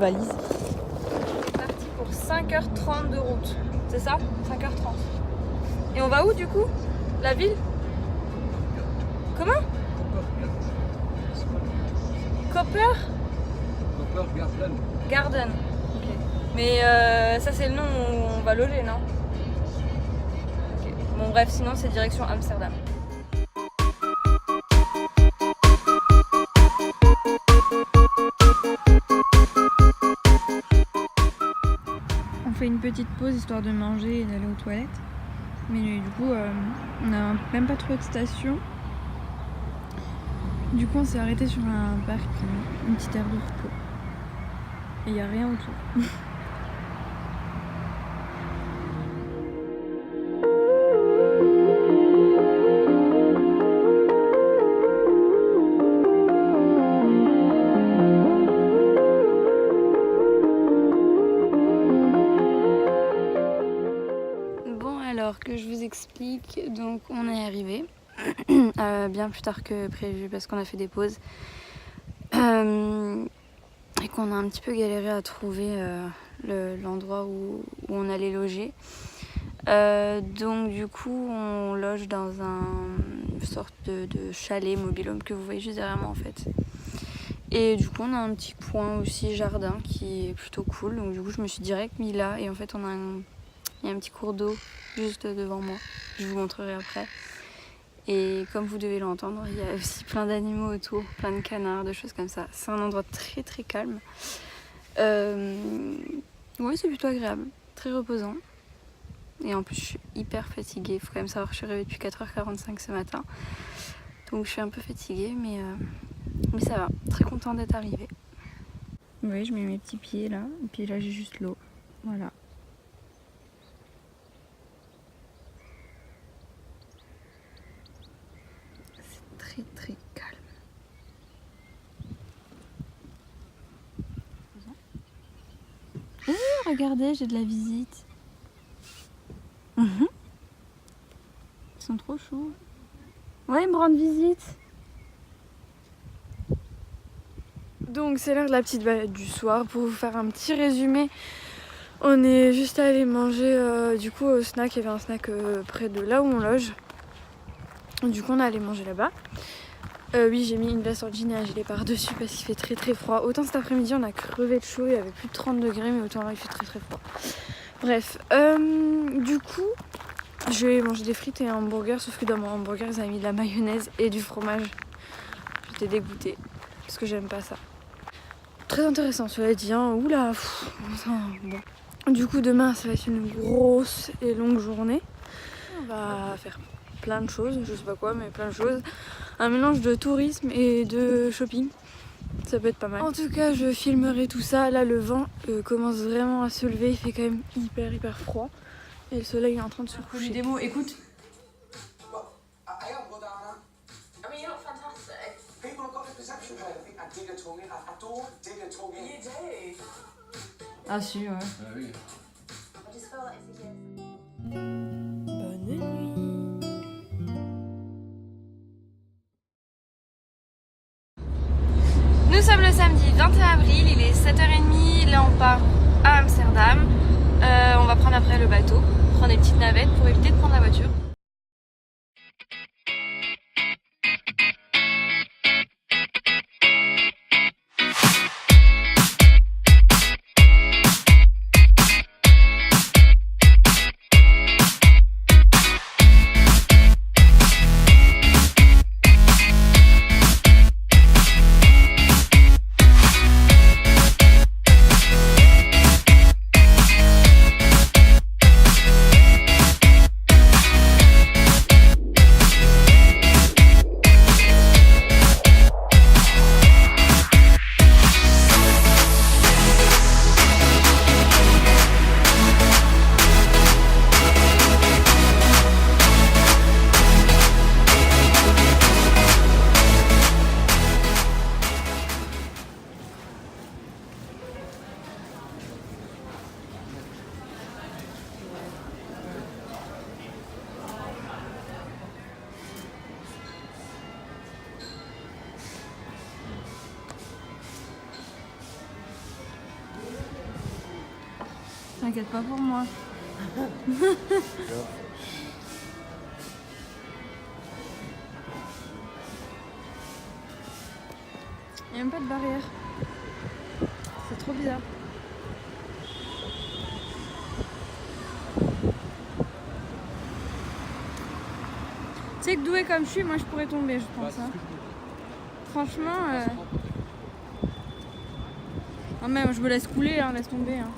valise. C'est parti pour 5h30 de route. C'est ça? 5h30. Et on va où du coup? La ville? Comment? Copper Garden. Garden. Ok. Mais ça c'est le nom où on va loger, non? Ok. Bon bref, sinon c'est direction Amsterdam. On fait une petite pause histoire de manger et d'aller aux toilettes. Mais du coup, on n'a même pas trouvé de station. Du coup, on s'est arrêté sur un parking, une petite aire de repos. Et il n'y a rien autour. Bon, alors que je vous explique, donc on est arrivé bien plus tard que prévu parce qu'on a fait des pauses et qu'on a un petit peu galéré à trouver l'endroit où on allait loger. Donc du coup on loge dans une sorte de chalet mobil-home que vous voyez juste derrière moi en fait. Et du coup on a un petit coin aussi jardin qui est plutôt cool, donc du coup je me suis direct mis là et en fait il y a un petit cours d'eau juste devant moi, je vous montrerai après. Et comme vous devez l'entendre, il y a aussi plein d'animaux autour, plein de canards, de choses comme ça. C'est un endroit très très calme. Ouais, c'est plutôt agréable, très reposant. Et en plus, je suis hyper fatiguée. Il faut quand même savoir que je suis réveillée depuis 4h45 ce matin. Donc je suis un peu fatiguée, mais ça va. Très contente d'être arrivée. Vous voyez, je mets mes petits pieds là. Et puis là, j'ai juste l'eau. Voilà. Très très calme. Oh, regardez, j'ai de la visite. Ils sont trop chauds. Ouais, ils me rendent visite. Donc c'est l'heure de la petite balade du soir. Pour vous faire un petit résumé, on est juste allé manger du coup au snack. Il y avait un snack près de là où on loge. Du coup on est allé manger là-bas. Oui, j'ai mis une veste en jean et un gilet par-dessus parce qu'il fait très très froid. Autant cet après-midi on a crevé de chaud, il y avait plus de 30 degrés, mais autant là il fait très très froid. Bref, du coup je vais manger des frites et un hamburger, sauf que dans mon hamburger ils avaient mis de la mayonnaise et du fromage. J'étais dégoûtée parce que j'aime pas ça. Très intéressant cela dit, hein. Oula, bon. Du coup demain ça va être une grosse et longue journée. On va faire plein de choses, je sais pas quoi, mais plein de choses. Un mélange de tourisme et de shopping, ça peut être pas mal. En tout cas, je filmerai tout ça. Là, le vent commence vraiment à se lever, il fait quand même hyper froid. Et le soleil est en train de se coucher. Des mots, écoute. Ah si, ouais. Bonne nuit. Nous sommes le samedi 21 avril, il est 7h30, là on part à Amsterdam. On va prendre après le bateau, prendre des petites navettes pour éviter de prendre la voiture. t'inquiète pas pour moi. Il n'y a même pas de barrière. C'est trop bizarre. Tu sais que douée comme je suis, moi je pourrais tomber, je pense. Hein. Franchement... Oh même, je me laisse couler, hein, laisse tomber. Hein.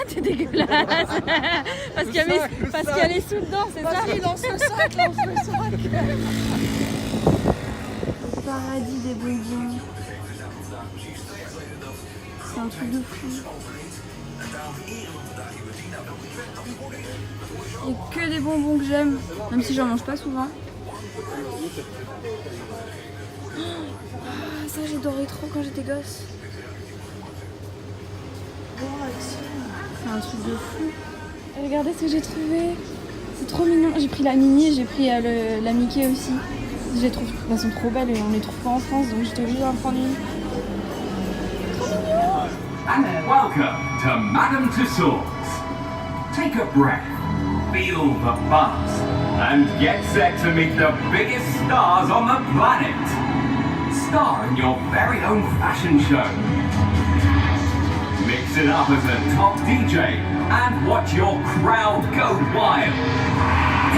T'es dégueulasse. Parce qu'il y a les sous dedans, c'est ça? Vas-y, lance le sac. Paradis des bonbons. C'est un truc de fou. Et que des bonbons que j'aime, même si j'en mange pas souvent. Ah, ça j'adorais trop quand j'étais gosse. C'est un truc de fou. Et regardez ce que j'ai trouvé. C'est trop mignon. J'ai pris la Mini, j'ai pris la Mickey aussi. Je les trouve, elles sont trop belles et on les trouve pas en France, donc j'étais obligée d'en prendre une. And welcome to Madame Tussauds. Take a breath, feel the buzz, and get set to meet the biggest stars on the planet. Star in your very own fashion show. Mix it up as a top DJ and watch your crowd go wild.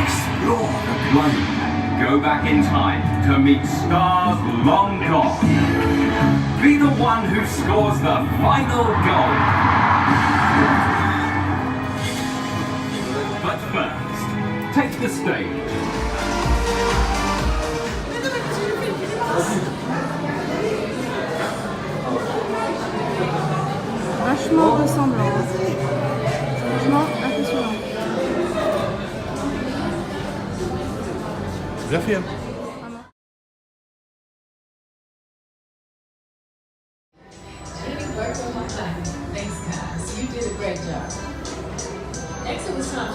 Explore the globe. Go back in time to meet stars long gone. Be the one who scores the final goal. But first, take the stage. Vachement ressemblant. Franchement impressionnant. Bien fait.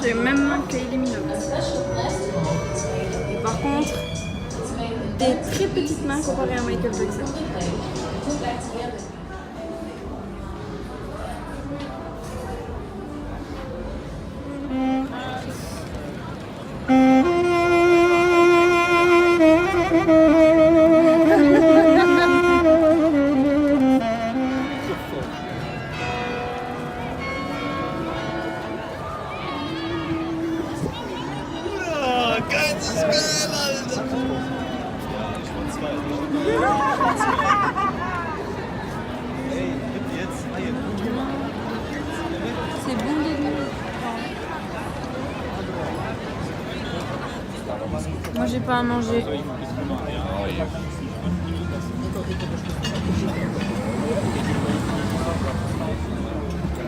J'ai les mêmes mains que Kylie Minogue. Et par contre, des très petites mains comparées à Michael Jackson. C'est bon de Moi j'ai pas à manger.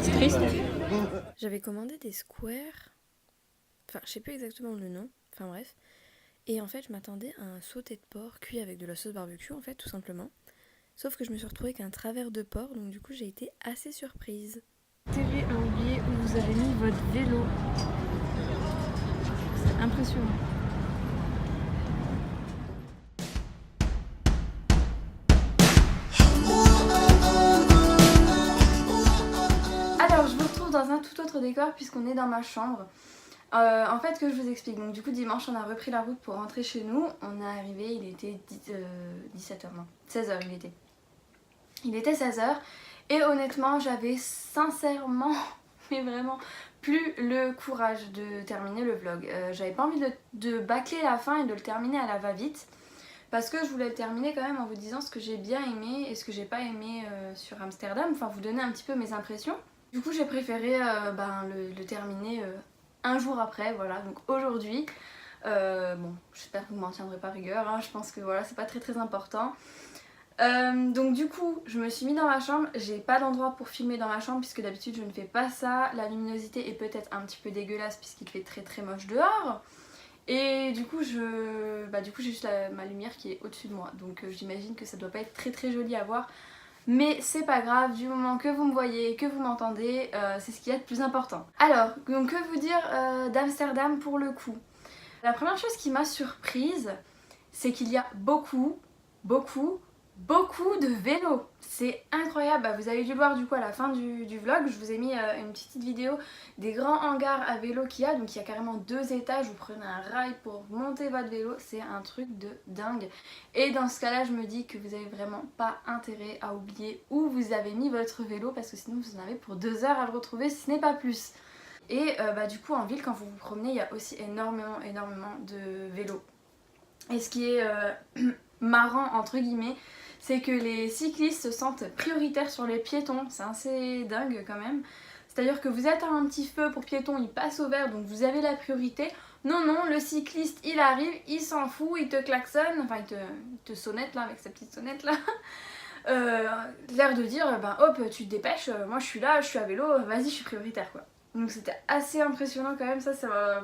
C'est triste. J'avais commandé des squares. Enfin, je sais plus exactement le nom. Enfin bref. Et en fait, je m'attendais à un sauté de porc cuit avec de la sauce barbecue, en fait, tout simplement. Sauf que je me suis retrouvée avec un travers de porc, donc du coup, j'ai été assez surprise. Terry a oublié où vous avez mis votre vélo. C'est impressionnant. Alors, je vous retrouve dans un tout autre décor puisqu'on est dans ma chambre. En fait, que je vous explique, donc du coup dimanche on a repris la route pour rentrer chez nous. On est arrivé, il était 17h, non, 16h il était. Il était 16h et honnêtement j'avais sincèrement, mais vraiment, plus le courage de terminer le vlog. J'avais pas envie de bâcler la fin et de le terminer à la va-vite. Parce que je voulais le terminer quand même en vous disant ce que j'ai bien aimé et ce que j'ai pas aimé sur Amsterdam. Enfin vous donner un petit peu mes impressions. Du coup j'ai préféré le terminer un jour après, voilà, donc aujourd'hui, bon, j'espère que vous m'en tiendrez pas rigueur, hein, je pense que voilà, c'est pas très important. Donc du coup, je me suis mis dans ma chambre, j'ai pas d'endroit pour filmer dans ma chambre puisque d'habitude je ne fais pas ça, la luminosité est peut-être un petit peu dégueulasse puisqu'il fait très moche dehors. Et du coup, j'ai juste ma lumière qui est au-dessus de moi, donc j'imagine que ça doit pas être très joli à voir. Mais c'est pas grave, du moment que vous me voyez, que vous m'entendez, c'est ce qu'il y a de plus important. Alors, donc que vous dire d'Amsterdam pour le coup? La première chose qui m'a surprise, c'est qu'il y a beaucoup beaucoup de vélos. C'est incroyable. Bah, vous avez dû le voir du coup à la fin du vlog. Je vous ai mis une petite vidéo des grands hangars à vélo qu'il y a. Donc il y a carrément 2 étages. Vous prenez un rail pour monter votre vélo. C'est un truc de dingue. Et dans ce cas-là, je me dis que vous avez vraiment pas intérêt à oublier où vous avez mis votre vélo. Parce que sinon vous en avez pour 2 heures à le retrouver si ce n'est pas plus. Et bah, du coup en ville, quand vous vous promenez, il y a aussi énormément de vélos. Et ce qui est marrant entre guillemets, c'est que les cyclistes se sentent prioritaires sur les piétons. C'est assez dingue quand même. C'est-à-dire que vous êtes à un petit feu pour piétons, il passe au vert, donc vous avez la priorité. Non, le cycliste il arrive, il s'en fout, il te klaxonne, enfin il te sonnette là avec sa petite sonnette là. L'air de dire, ben hop, tu te dépêches, moi je suis là, je suis à vélo, vas-y, je suis prioritaire quoi. Donc c'était assez impressionnant quand même, ça m'a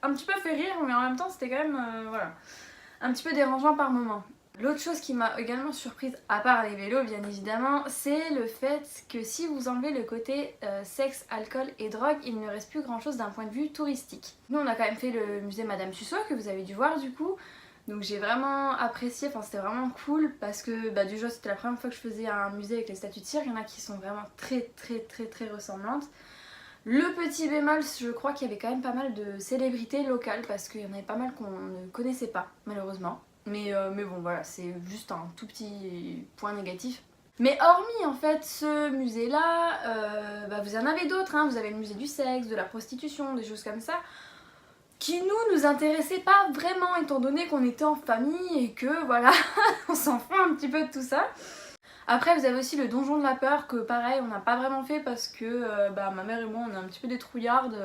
un petit peu fait rire, mais en même temps c'était quand même, voilà, un petit peu dérangeant par moment. L'autre chose qui m'a également surprise, à part les vélos bien évidemment, c'est le fait que si vous enlevez le côté sexe, alcool et drogue, il ne reste plus grand chose d'un point de vue touristique. Nous on a quand même fait le musée Madame Tussauds que vous avez dû voir du coup, donc j'ai vraiment apprécié, enfin c'était vraiment cool parce que bah, du genre c'était la première fois que je faisais un musée avec les statues de cire, il y en a qui sont vraiment très ressemblantes. Le petit bémol, je crois qu'il y avait quand même pas mal de célébrités locales parce qu'il y en avait pas mal qu'on ne connaissait pas malheureusement. Mais bon voilà, c'est juste un tout petit point négatif. Mais hormis en fait ce musée là, bah, vous en avez d'autres, hein. Vous avez le musée du sexe, de la prostitution, des choses comme ça, qui nous intéressaient pas vraiment étant donné qu'on était en famille et que voilà, on s'en fout un petit peu de tout ça. Après vous avez aussi le donjon de la peur que pareil on n'a pas vraiment fait parce que bah, ma mère et moi on est un petit peu des trouillardes,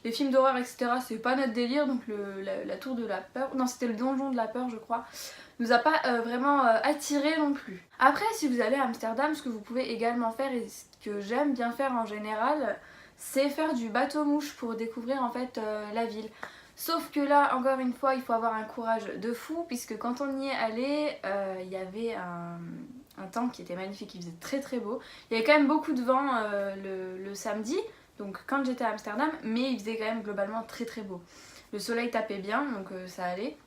les films d'horreur etc c'est pas notre délire, donc la tour de la peur, non c'était le donjon de la peur je crois, nous a pas vraiment attiré non plus. Après si vous allez à Amsterdam, ce que vous pouvez également faire et ce que j'aime bien faire en général, c'est faire du bateau mouche pour découvrir en fait la ville. Sauf que là, encore une fois, il faut avoir un courage de fou puisque quand on y est allé, il y avait un temps qui était magnifique, il faisait très beau. Il y avait quand même beaucoup de vent le samedi, donc quand j'étais à Amsterdam, mais il faisait quand même globalement très beau. Le soleil tapait bien, donc ça allait.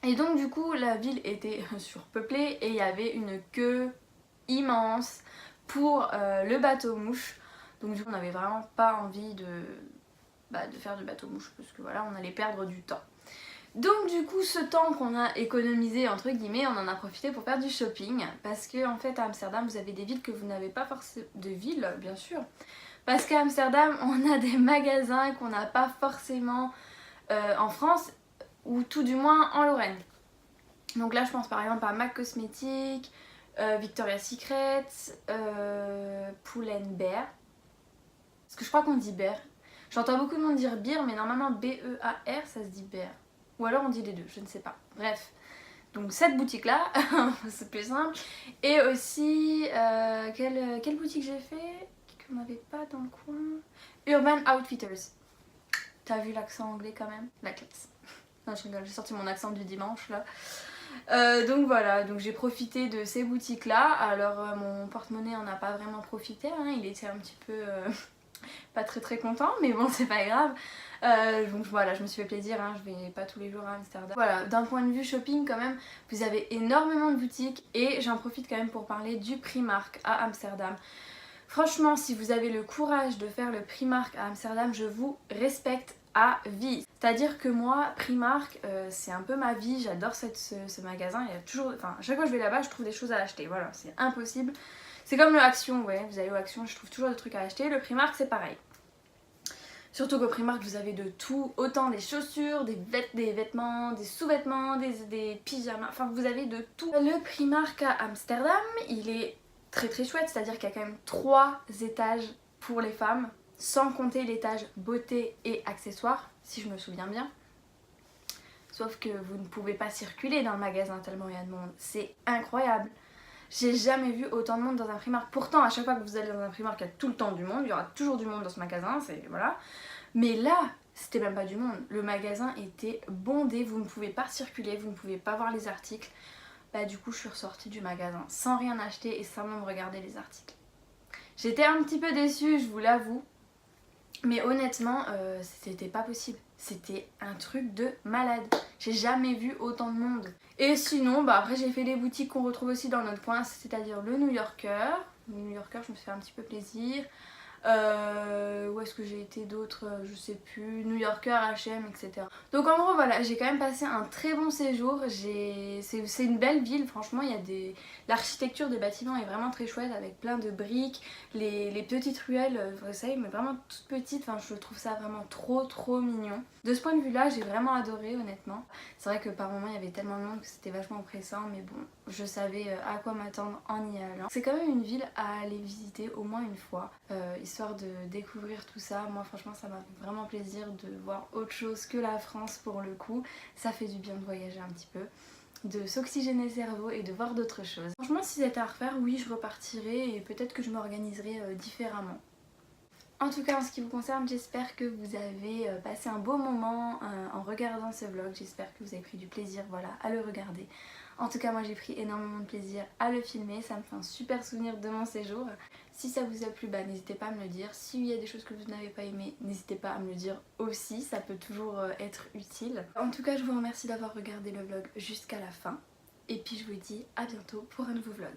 Et donc du coup, la ville était surpeuplée et il y avait une queue immense pour le bateau mouche. Donc du coup, on n'avait vraiment pas envie de faire du bateau mouche parce que voilà, on allait perdre du temps. Donc du coup ce temps qu'on a économisé entre guillemets, on en a profité pour faire du shopping parce que en fait à Amsterdam vous avez des villes que vous n'avez pas forcément, de villes bien sûr, parce qu'à Amsterdam on a des magasins qu'on n'a pas forcément en France ou tout du moins en Lorraine. Donc là je pense par exemple à MAC Cosmetics, Victoria's Secret, Pull&Bear, parce que je crois qu'on dit bear. J'entends beaucoup de monde dire beer mais normalement B-E-A-R ça se dit bear. Ou alors on dit les deux, je ne sais pas. Bref, donc cette boutique là, c'est plus simple. Et aussi, quelle boutique j'ai fait qu'on n'avait pas dans le coin? Urban Outfitters. T'as vu l'accent anglais quand même? La classe. Non je rigole, j'ai sorti mon accent du dimanche là. Donc voilà, donc j'ai profité de ces boutiques là. Alors mon porte-monnaie en a pas vraiment profité, hein. Il était un petit peu pas très content, mais bon c'est pas grave. Donc voilà, je me suis fait plaisir, hein, je vais pas tous les jours à Amsterdam. Voilà, d'un point de vue shopping quand même, vous avez énormément de boutiques et j'en profite quand même pour parler du Primark à Amsterdam. Franchement, si vous avez le courage de faire le Primark à Amsterdam, je vous respecte à vie. C'est-à-dire que moi, Primark, c'est un peu ma vie, j'adore ce magasin, il y a toujours, enfin, chaque fois que je vais là-bas, je trouve des choses à acheter, voilà, c'est impossible. C'est comme le Action, ouais, vous allez au Action, je trouve toujours des trucs à acheter, le Primark c'est pareil. Surtout qu'au Primark vous avez de tout, autant des chaussures, des vêtements, des sous-vêtements, des pyjamas, enfin vous avez de tout. Le Primark à Amsterdam, il est très chouette, c'est-à-dire qu'il y a quand même 3 étages pour les femmes, sans compter l'étage beauté et accessoires, si je me souviens bien. Sauf que vous ne pouvez pas circuler dans le magasin tellement il y a de monde, c'est incroyable. J'ai jamais vu autant de monde dans un Primark. Pourtant, à chaque fois que vous allez dans un Primark, il y a tout le temps du monde. Il y aura toujours du monde dans ce magasin, c'est voilà. Mais là, c'était même pas du monde. Le magasin était bondé. Vous ne pouvez pas circuler, vous ne pouvez pas voir les articles. Bah du coup, je suis ressortie du magasin sans rien acheter et sans même regarder les articles. J'étais un petit peu déçue, je vous l'avoue. Mais honnêtement, c'était pas possible. C'était un truc de malade. J'ai jamais vu autant de monde. Et sinon, bah après j'ai fait les boutiques qu'on retrouve aussi dans notre coin, c'est-à-dire le New Yorker. Le New Yorker, je me suis fait un petit peu plaisir. Où est-ce que j'ai été d'autres, je sais plus, New Yorker, H&M, etc. Donc en gros voilà, j'ai quand même passé un très bon séjour. C'est une belle ville, franchement, il y a l'architecture des bâtiments est vraiment très chouette avec plein de briques, les petites ruelles, vous savez, mais vraiment toutes petites, enfin je trouve ça vraiment trop mignon. De ce point de vue là, j'ai vraiment adoré honnêtement. C'est vrai que par moments il y avait tellement de monde que c'était vachement oppressant, mais bon, je savais à quoi m'attendre en y allant. C'est quand même une ville à aller visiter au moins une fois, histoire de découvrir tout ça. Moi franchement ça m'a fait vraiment plaisir de voir autre chose que la France pour le coup. Ça fait du bien de voyager un petit peu, de s'oxygéner le cerveau et de voir d'autres choses. Franchement si c'était à refaire, oui je repartirai et peut-être que je m'organiserai différemment. En tout cas en ce qui vous concerne, j'espère que vous avez passé un beau moment en regardant ce vlog. J'espère que vous avez pris du plaisir voilà, à le regarder. En tout cas moi j'ai pris énormément de plaisir à le filmer, ça me fait un super souvenir de mon séjour. Si ça vous a plu, bah, n'hésitez pas à me le dire. S'il y a des choses que vous n'avez pas aimées, n'hésitez pas à me le dire aussi, ça peut toujours être utile. En tout cas je vous remercie d'avoir regardé le vlog jusqu'à la fin. Et puis je vous dis à bientôt pour un nouveau vlog.